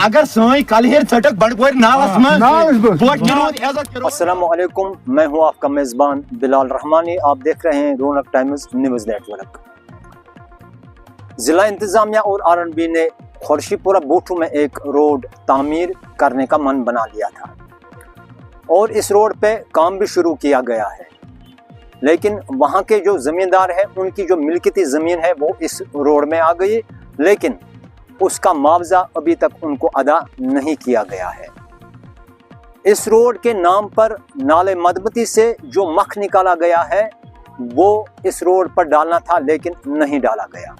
अगर सोई कल हेर छटक बड़पोर नावस में वोट गिनोद इज्जत करो। अस्सलाम वालेकुम, मैं हूं आपका मेज़बान बिलाल रहमानी। आप देख रहे हैं रौनक टाइम्स न्यूज़ नेटवर्क। ज़िला इंतज़ामिया और आरएनबी ने खुर्शीपुरा बूठू में एक रोड तामीर करने का मन बना लिया था और इस रोड पे काम भी शुरू किया गया है, लेकिन वहाँ के जो ज़मींदार हैं उनकी जो मिल्कियती ज़मीन है वो इस रोड में आ गई, लेकिन उसका मुआवजा अभी तक उनको अदा नहीं किया गया है। इस रोड के नाम पर नाले मधुमती से जो मख निकाला गया है वो इस रोड पर डालना था, लेकिन नहीं डाला गया।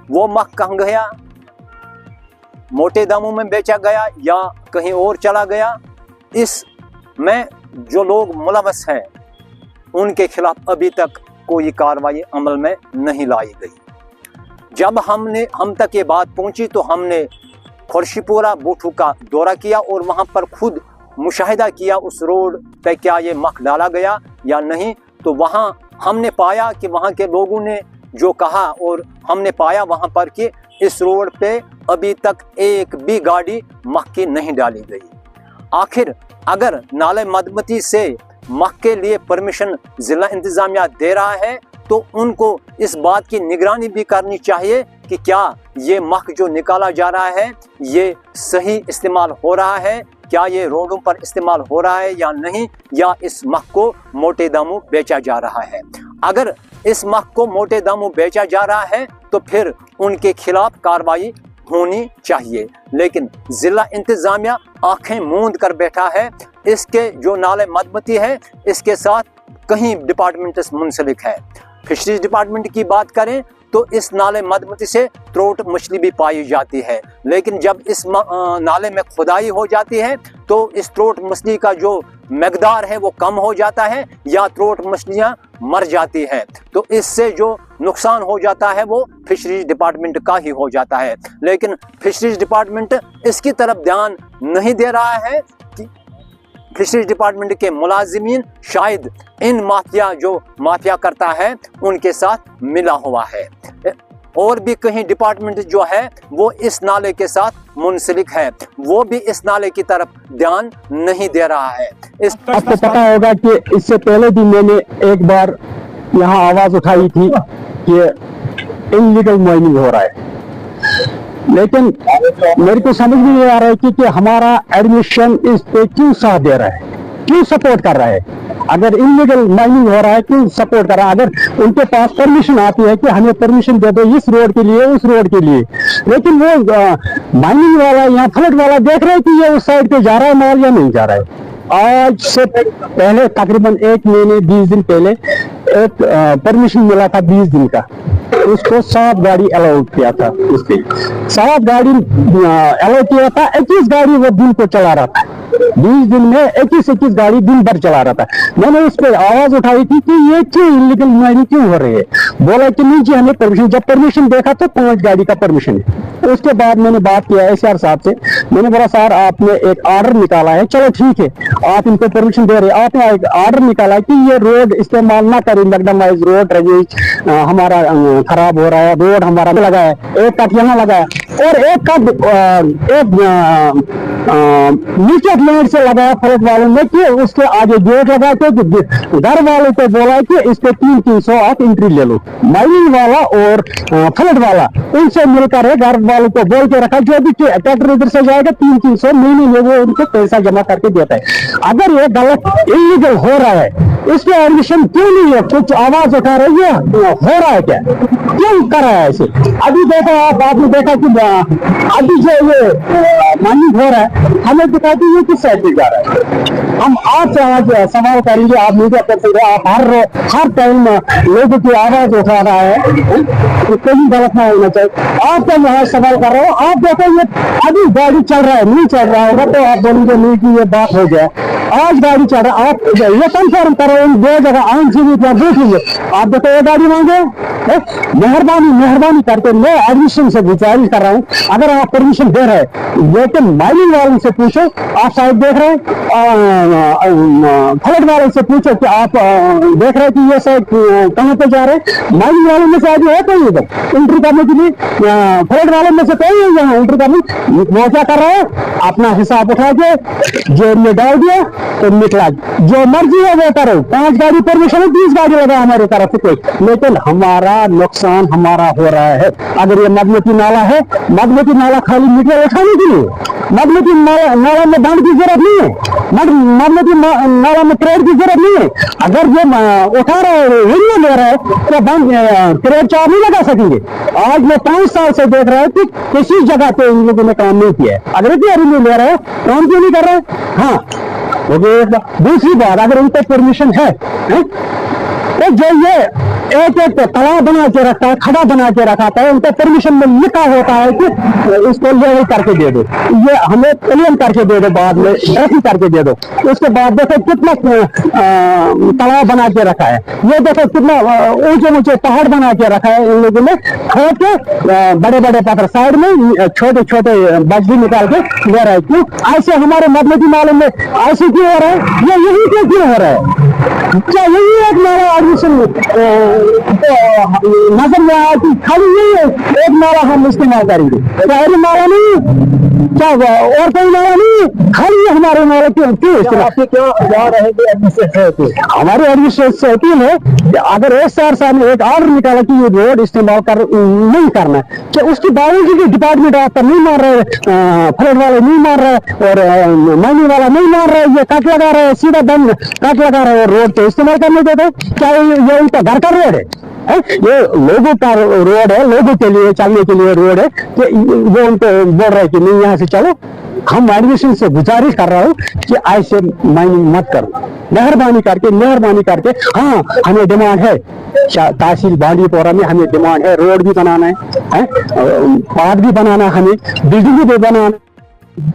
वो मख कहाँ गया? मोटे दामों में बेचा गया या कहीं और चला गया? इसमें जो लोग मुलव्वस हैं उनके खिलाफ अभी तक कोई कार्रवाई अमल में नहीं लाई गई। जब हम तक ये बात पहुंची तो हमने खुर्शीपुरा बूठू का दौरा किया और वहां पर खुद मुशाहिदा किया उस रोड पे क्या ये मख डाला गया या नहीं। तो वहां हमने पाया कि वहां के लोगों ने जो कहा, और हमने पाया वहां पर कि इस रोड पे अभी तक एक भी गाड़ी मख की नहीं डाली गई। आखिर अगर नाले मधुमती से मख के लिए परमिशन जिला इंतजामिया दे रहा है तो उनको इस बात की निगरानी भी करनी चाहिए कि क्या ये मख जो निकाला जा रहा है ये सही इस्तेमाल हो रहा है, क्या ये रोडों पर इस्तेमाल हो रहा है या नहीं, या इस मख को मोटे दामों बेचा जा रहा है। अगर इस मख को मोटे दामों बेचा जा रहा है तो फिर उनके खिलाफ कार्रवाई होनी चाहिए, लेकिन जिला इंतजामिया आंखें मूंद कर बैठा है। इसके जो नाले मधुमती है इसके साथ कहीं डिपार्टमेंट मुंसलिक है। फिशरीज डिपार्टमेंट की बात करें तो इस नाले मधुमती से त्रोट मछली भी पाई जाती है, लेकिन जब इस नाले में खुदाई हो जाती है तो इस त्रोट मछली का जो मकदार है वो कम हो जाता है या त्रोट मछलियां मर जाती है। तो इससे जो नुकसान हो जाता है वो फिशरीज डिपार्टमेंट का ही हो जाता है, लेकिन फिशरीज डिपार्टमेंट इसकी तरफ ध्यान नहीं दे रहा है। फिशरीज डिपार्टमेंट के मुलाजिमीन शायद इन माफिया करता है उनके साथ मिला हुआ है, और भी कहीं डिपार्टमेंट जो है वो इस नाले के साथ मुंसलिक है, वो भी इस नाले की तरफ ध्यान नहीं दे रहा है। आपको पता होगा कि इससे पहले भी मैंने एक बार यहाँ आवाज उठाई थी कि इल्लीगल माइनिंग हो रहा है, लेकिन मेरे को समझ नहीं आ रहा है कि हमारा एडमिशन इस पे क्यों साथ दे रहा है, क्यों सपोर्ट कर रहा है। अगर इलीगल माइनिंग हो रहा है क्यों सपोर्ट कर रहा है? अगर उनके पास परमिशन आती है कि हमें परमिशन दे दो इस रोड के लिए उस रोड के लिए, लेकिन वो माइनिंग वाला या फ्लड वाला देख रहे हैं कि ये उस साइड पे जा रहा है माल या नहीं जा रहा है। आज से पहले तकरीबन 1 महीने 20 दिन पहले एक परमिशन मिला था 20 दिन का, उसको 7 गाड़ी अलाउ किया था। उसके 7 गाड़ी अलाउ किया था, 21 गाड़ी वो दिन को चला रहा था। 20 दिन में 21 गाड़ी दिन भर चला रहा था। मैंने उस पर आवाज उठाई थी कि ये क्यों इलीगल माइनिंग क्यों हो रही है। बोला कि नहीं जी हमें परमिशन, जब परमिशन देखा तो 5 गाड़ी का परमिशन है। उसके बाद मैंने बात किया एसआर साहब से, मैंने बोला सर आपने एक ऑर्डर निकाला है, चलो ठीक है आप इनको परमिशन दे रहे, आपने एक ऑर्डर निकाला कि ये रोड इस्तेमाल ना करें, मैक्डमाइज रोड ड्रेनेज हमारा खराब हो रहा है, रोड हमारा लगा है, एक कट यहाँ लगा है और एक कट नीचे लैंड से लगाया फ्लड वालों ने कि उसके आगे गेट लगा के घर वालों को बोला कि इस पे 300 आप एंट्री ले लो। माइनिंग वाला और फ्लड वाला उनसे मिलकर है, घर वालों को बोल के रखा जो भी ट्रैक्टर इधर से जाएगा 300 महीने में वो उनको पैसा जमा करके देता है। अगर ये गलत इलीगल हो रहा है इस पे एडमिशन क्यों नहीं है? कुछ आवाज उठा रही है, हो रहा है क्या, क्यों कर रहा है ऐसे? अभी देखा आपने देखा कि अभी जो ये माइनिंग हो रहा है हमें दिखा दी ये किस साइड पे जा रहा है। हम आपसे आज सवाल करेंगे, आप मीडिया करते आप हर टाइम लोगों की आवाज उठा रहा है, तो कहीं गलत ना होना चाहिए। आपका मैं सवाल कर रहा हूँ, आप देखो ये अभी गाड़ी चल रहा है, नहीं चल रहा होगा तो आप बोलेंगे नहीं कि ये बात हो गया। आज गाड़ी चल रहा है, आप ये कंफर्म करो इन 2 जगह आन से देख लीजिए, आप देखो ये गाड़ी मांगे। मेहरबानी करके मैं एडमिशन से गुजारिश कर रहा हूँ, अगर आप परमिशन दे रहे हैं लेकिन माइनिंग वाला उनसे पूछो, आप शायद देख रहे हैं, फ्लड वालों से पूछो कि आप देख रहे हैं कि ये शायद कहाँ पे जा रहे हैं। माइनिंग वालों में से आज है कोई इधर एंट्री करने के लिए, फ्लड वालों में से कोई है यहाँ एंट्री करने। वो क्या कर रहा है, अपना हिसाब उठा के जेब में डाल दिया तो निकला, जो मर्जी है वो करो, 5 गाड़ी परमिशन है, 20 गाड़ी लगा हमारी तरफ से कोई, लेकिन हमारा नुकसान हमारा हो रहा है। अगर ये मगमती नाला है, मगमती नाला खाली मीटर उठाने के लिए, मगमती नाला में बांध की जरूरत नहीं है, मगमती नाला में क्रेड की जरूरत नहीं है। अगर जो उठा रहा है वीडियो ले रहा है तो बंद क्रेड चार्ज नहीं लगा सकेंगे। आज मैं 5 साल से देख रहा हूँ कि किसी जगह पे इन लोगों ने काम नहीं किया है। अगर इतनी रिव्यू ले रहा है, काम क्यों नहीं कर रहा है? हाँ, दूसरी बात, अगर उनको परमिशन है तो जो ये एक तालाब बना के रखता है, खड़ा बना के रखा है, उनको परमिशन में लिखा होता है कि इसको लेवल करके दे दो, ये हमें क्लियर करके दे दो, बाद में ऐसी करके दे दो। उसके बाद देखो कितना तालाब बना के रखा है, ये देखो कितना ऊंचे ऊंचे पहाड़ बना के रखा है इन लोगों ने, खोद के बड़े बड़े पत्थर साइड में छोटे छोटे बजरी निकाल के ले रहा है। क्यों ऐसे हमारे मगमती नाले में ऐसे क्यों हो रहा है? ये यही क्यों हो रहा है? क्या यही एक नाला एडमिशन नजर में आया कि खाली यही एक नाला हम इस्तेमाल करेंगे, शहरी नाला नहीं, क्या और कोई नाला नहीं, खाली हमारे नाले क्यों क्या रहेंगे? हमारे एडमिनिस्ट्रेशन है कि अगर एक शहर साहब ने एक ऑर्डर निकाला कि ये रोड इस्तेमाल नहीं करना है, कि उसके बावजूद डिपार्टमेंट ऑफिसर नहीं मान रहे, फ्लड वाले नहीं मान रहे और माइनिंग वाला नहीं मान रहे, ये कट लगा रहे, सीधा दम कट लगा रहे और रोड तो इस्तेमाल करने देते। क्या ये उनका घर का रोड है? ये लोगों का रोड है, लोगों के लिए चलने के लिए रोड है, कि वो उनको बोल रहे हैं कि नहीं यहाँ से चलो। हम एडमिशन से गुजारिश कर रहा हूँ कि ऐसे माइनिंग मत करो, मेहरबानी करके। हाँ, हमें डिमांड है, तहसील बांडीपोरा में हमें डिमांड है, रोड भी बनाना है, पार्क भी बनाना है, हमें बिल्डिंग भी बनाना।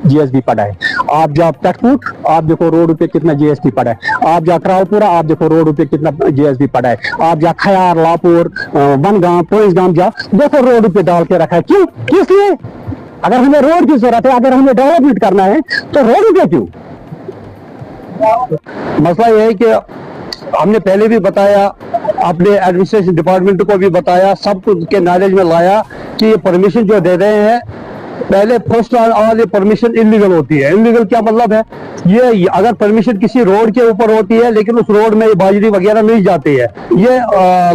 जीएसबी पड़ा है, आप जाओ टटपुट, आप देखो रोड पे कितना जीएसटी पड़ा है, आप जाओ ट्रावपुरा, आप देखो रोड पे कितना जीएसटी पड़ा है, आप जाओ खयार, लापुर, बनगांव, पोइसगांव जाओ, देखो रोड पे डाल के रखा है। क्यों? किस लिए? अगर हमें रोड की जरूरत है, अगर हमें डेवलपमेंट करना है तो रोड पे क्यों? मसला यह है कि हमने पहले भी बताया, अपने एडमिनिस्ट्रेशन डिपार्टमेंट को भी बताया, सब कुछ के नॉलेज में लाया कि ये परमिशन जो दे रहे हैं, पहले फर्स्ट ऑल ये परमिशन इलीगल होती है। इलीगल क्या मतलब है? ये अगर परमिशन किसी रोड के ऊपर होती है लेकिन उस रोड में बाजरी वगैरह नहीं जाती है, ये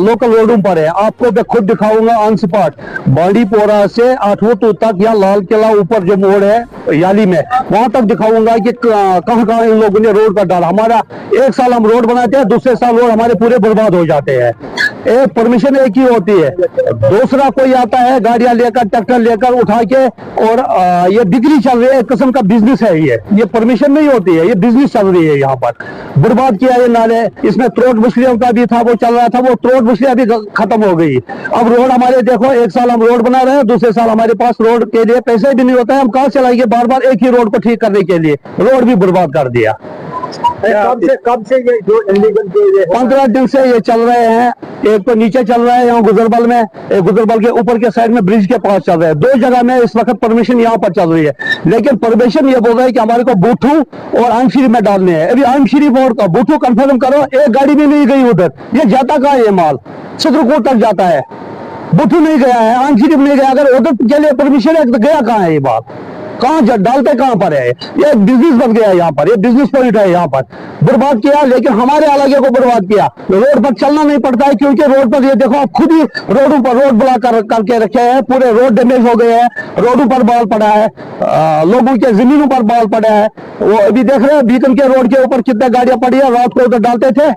लोकल रोडों पर है। आपको मैं खुद दिखाऊंगा ऑन स्पॉट, बांडीपोरा से आठवटू तक या लाल किला ऊपर जो मोड़ है याली में, वहां तक दिखाऊंगा कि कहाँ कहाँ इन लोगों ने रोड पर डाला। हमारा एक साल हम रोड बनाते हैं, दूसरे साल रोड हमारे पूरे बर्बाद हो जाते हैं। एक परमिशन एक ही होती है, दूसरा कोई आता है गाड़ियां लेकर, ट्रैक्टर लेकर उठा के, और ये बिक्री चल रही है, एक किस्म का बिजनेस है। ये परमिशन नहीं होती है, ये बिजनेस चल रही है। यहाँ पर बर्बाद किया ये नाले, इसमें त्रोट मछलियों का भी था, वो चल रहा था, वो त्रोट मछलियां भी खत्म हो गई। अब रोड हमारे देखो, एक साल हम रोड बना रहे हैं, दूसरे साल हमारे पास रोड के लिए पैसे भी नहीं होता है, हम कहाँ चलाएंगे बार बार एक ही रोड को ठीक करने के लिए? रोड भी बर्बाद कर दिया। कब से ये जो इलीगल 15 दिन से ये चल रहे हैं। एक तो नीचे चल रहा है यहाँ गुजरबल में, गुजरबल के ऊपर के साइड में ब्रिज के पास चल रहा है। 2 जगह में इस वक्त परमिशन यहाँ पर चल रही है, लेकिन परमिशन ये बोल रहा है कि हमारे को बूठू और आमश्री में डालने हैं। अभी आमश्री बोर्ड का बूठू कंफर्म करो, एक गाड़ी भी नहीं गई उधर। ये जाता कहाँ है? ये माल चित्रकूट तक जाता है, बूठू नहीं गया है, आमश्री नहीं गया। अगर उधर के लिए परमिशन है तो गया कहाँ है? ये बात कहाँ डालते कहाँ पर है? ये बिजनेस बन गया यहाँ पर, ये बिजनेस पॉइंट है यहाँ पर। बर्बाद किया, लेकिन हमारे इलाके को बर्बाद किया। रोड पर चलना नहीं पड़ता है, क्योंकि रोड पर ये देखो आप खुद ही रोडों पर रोड ब्लॉक करके रखे हैं, पूरे रोड डैमेज हो गए हैं, रोडों पर बाल पड़ा है, लोगों के जमीनों पर बाल पड़ा है। वो अभी देख रहे हैं बीकन के रोड के ऊपर कितने गाड़ियां पड़ी है, रात को उधर डालते थे,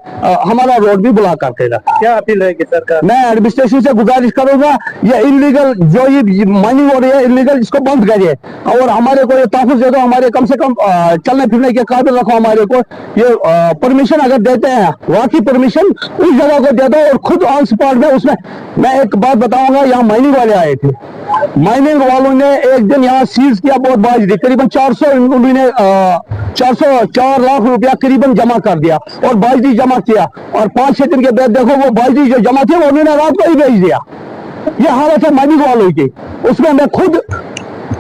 हमारा रोड भी ब्लॉक करते थे। क्या अपील रहेगी सरकार? मैं एडमिनिस्ट्रेशन से गुजारिश करूंगा, ये इलीगल जो ये माइनिंग हो रही है इलीगल, इसको बंद करिए और हमारे को ये तहफ़्फ़ुज़ दे दो, हमारे कम से कम चलने फिरने के काबिल रखो हमारे को। ये परमिशन अगर देते हैं, वाकई परमिशन उस जगह को दे दो और खुद ऑन स्पॉट में उसमें। मैं एक बात बताऊंगा, यहाँ माइनिंग वाले आए थे, माइनिंग वालों ने एक दिन यहाँ सीज किया बहुत बाजरी, करीबन 4 लाख रुपया करीबन जमा कर दिया और बाजरी जमा किया, और 5-6 दिन के बाद देखो वो बाजरी जो जमा थी वो उन्होंने रात को ही बेच दिया। ये हालत है माइनिंग वालों की। उसमें मैं खुद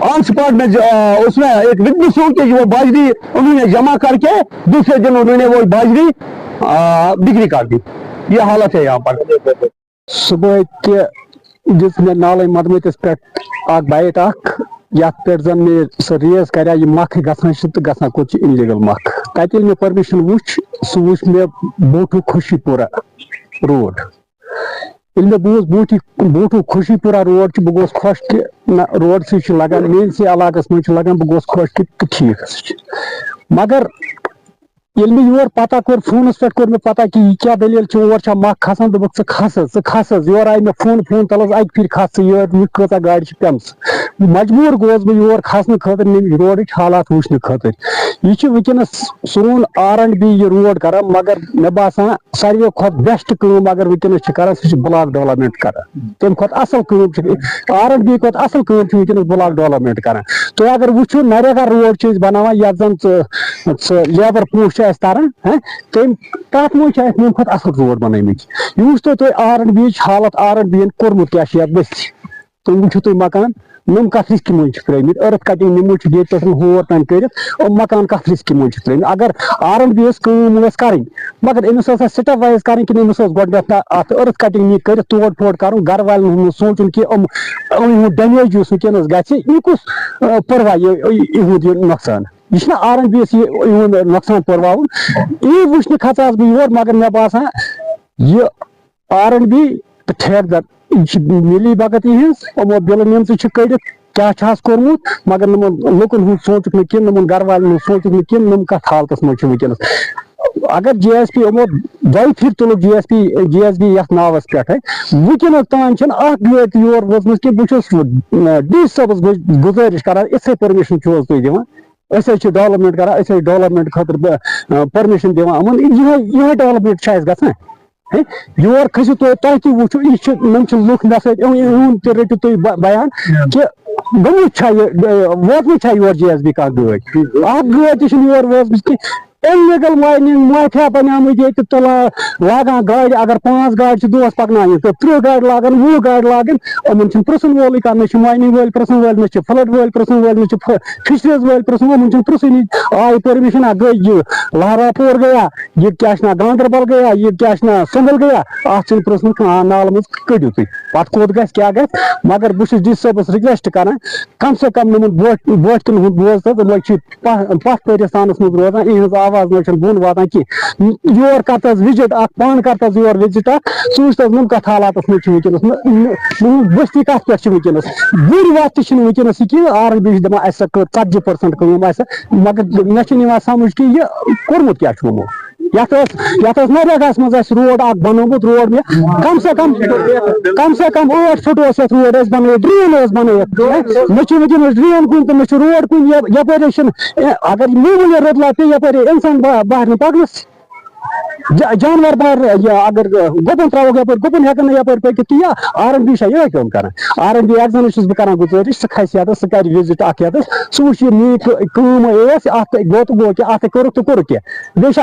ऑन स्पॉट में उसमें एक विटनेस हो कि वो बाजरी उन्होंने जमा करके दूसरे दिन उन्होंने वो बाजरी बिक्री कर दी। ये हालत है यहाँ पर। सुबह के जिसमें नाले मदमतिस पे बाइट यथ पे जन मे सह रेस कर मख गसान कुछ इलीगल मख तत मे परमिशन वुच सह वुच मे बोटू खुशीपुरा रोड मे बूज बोटू खुशीपुरा रोड बह गोस खुश कि रोड से लगान मेनसी इलाकस मज लगान बह गोस खुश कि ठीक मगर ये मे योर पता कोर फोनस पे कोर मे पता कि यह क्या दलील ओर मख खसान दोपक ज खस योर आई मे फोन तल अक फिर खस योर कचा गाड़ पेम मजबूर गोस बह योर खसन खतर रोड हालात वुचन खतर यह वनस सोन R&B यह रोड कर मगर मे बासान सारे खुद बेस्ट कम अगर वनस कर सह ब्लॉक डेवलपमेंट कर तम खुद असल R&B खुद असल वनस ब्लॉक डेवलपमेंट कर तो अगर वो नरेगा रोड बनाना ये जन लेबर पोस्ट तारान तम तथ मज खुद असल रोड बन वो तुम R&B हालत R&B कोर्मुत क्या बस्ती तुम वो तुम मकान नम कथ रिस्क मज त्रमित अर्थ कटिंग नमो ये पे होर तान कर मकान कथ रिस्क मज त्रमित अगर R&B कम कर मगर अमिस स्टेप वाइज कर अत अर्थ कटिंग नी कर तोड़ फोड़ कर घर वाल सोचन कि डैमेज वनस गह कुछ परवा इहुद नुकसान यह R&B नुकसान परवान यह वुचन खचास बह योर मगर मे बासान यह R&B तो ठेकेदार मिली भगत यमो बिल नम कड़ित क्या कोर्मुत मगर नमन लुकन हूँ सोचुक न नमन घर वाल सोचुक न नम कत हालत मज वनस अगर GSP यमो दो फिर तुल GSB यथ नावस पे वनस तान गाड़ योर वजम कि बहुत डी सबस गुजारिश कर इथे परमिशन तुम दिवान डेवलपमेंट कर डेवलपमेंट खतर परमिशन दिवान यह डेवलपमेंट गसान योर खसो तुम वो नम लुक मे सत रटो तुम बयान कि गमुत वोतमुत योर GSB कह गाड़ योर वोजम कि इलीगल माइनिंग माफिया बनामुत ये लागान गाड़ अगर 5 गाड़ दोस पकन तो 30 गाड़ लागन 20 गाड़ लागन अमन प्रसन वोल माइनिंग वल प्रसन वल न फ्लड वल प्रसन वल न फिशरीज वल प्रसन वल प्रसन आय परमिशन गई लहरापुर गया ये क्या गांधरबल गया ये क्या संगल गया अत प्रसन नाल मज कड़ो तुम पे कोत क्या मगर बहुत डी सबस रिक्वेस्ट कर कम से कम नमन बोटकन हूँ बोज तो पथ परिस्तान मज रोजान इज आवाज मे बोन वातान कि योर कर विजिट पान कर योर विजिट सूच नम कत हालात मज बस्ती कत पे वनस बुरी वत वनस कि R&B दपान 40% कम मगर मे समझ कि यह कोर्मुत क्या यथ नरेगा मज रोड बनोमुत रोड में कम से कम 8 फुट रोड बन ड्रेन बन मे ड्रेन कुन तो रोड कुन यपर अगर मूमूली रदला पे यपर इंसान बहर पकनस जानवर बहर अगर गुपन त्रो यपर गुपन हेकन यपर पकि तो यह R&B ये कम कर R&B एग्जाम बह गुजारिश सह खस सह कर विजिट सह वो नी कम गो तो गो कि अत कर तो कर क्या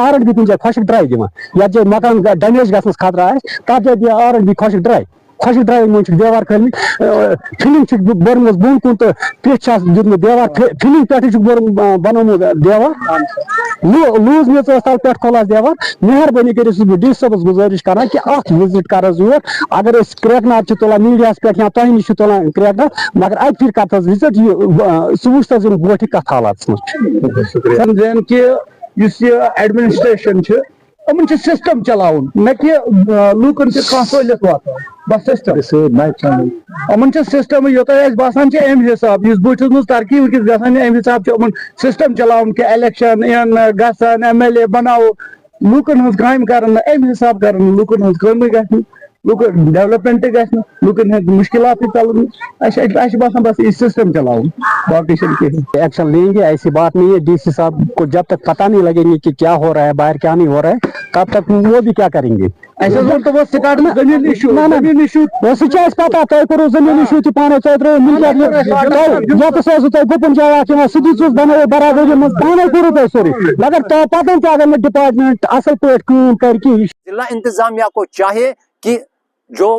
R&B कुछ खुशक ड्राई दिवान ये मकान डैमेज गस खतरा तथ जाए R&B खुशक ड्राई ड्राइव मज देवार खलमित फिलिंग बर्मस बोन कुन तो पेच दिखुत देवार फिलिंग पे बनोमुत देवार लूज मेच तल पे खोल देवार मेहरबानी कर डी सबस गुजारिश कर कि अत विजिट कर योर अगर क्रैकनाथ तुलान मीडिया पे या तुम नश तुलान क्रैकनाथ मगर अक फिर कर विजिट सह वुच बोट कत हालात समझन कि एडमिनिस्ट्रेशन यमन सिस्टम चलावन न कि लूकन सहूलियत वात बस सिस्टम यमन सिस्टम योत बसान अम हिसाब इस बूथ मज तरक्की वस गसान अम हिसाब सिस्टम चलावन कि इलेक्शन इन गसान MLA बनाओ लूकन हज काम कर अम हिसाब कर लूकन हज कम ग लूकन डेवलपमेंट ग लूकन मुश्किलात चलन बसान बस इस सिस्टम चलाओ बाकी एक्शन लेंगे। ऐसी बात नहीं है DC साहब को जब तक पता नहीं लगेंगे कि क्या हो रहा है बाहर क्या नहीं हो रहा है तब तक वो भी क्या करेंगे ऐसा तो वो स्टार्ट में जमीन इशू वो पता तुम करो जमीन इशू तो पाने गुपन जाए सह बनो बराबरी मज पाने करो तुम सोरी मगर तो पता अगर डिपार्टमेंट असल पे कर जिला इंतजामिया को चाहिए कि जो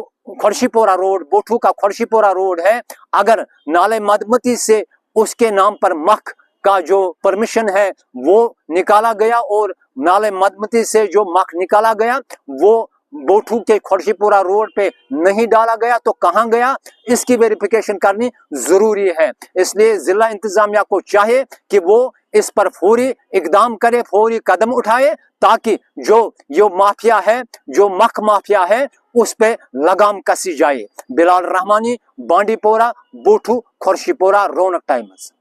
खुर्शीपोरा रोड बोठू का खुर्शीपोरा रोड है अगर नाले मदमती से उसके नाम पर मख का जो परमिशन है वो निकाला गया, और नाले मधमती से जो मख निकाला गया वो बोठू के खोरशीपुरा रोड पे नहीं डाला गया, तो कहाँ गया, इसकी वेरिफिकेशन करनी जरूरी है। इसलिए जिला इंतजामिया को चाहिए कि वो इस पर फौरी इकदाम करे, फौरी कदम उठाए, ताकि जो माफिया है, जो मख माफिया है, उस पे लगाम कसी जाए। बिलाल रहमानी, बांडीपोरा, बोठू, खोरशीपुरा, रौनक टाइम्स।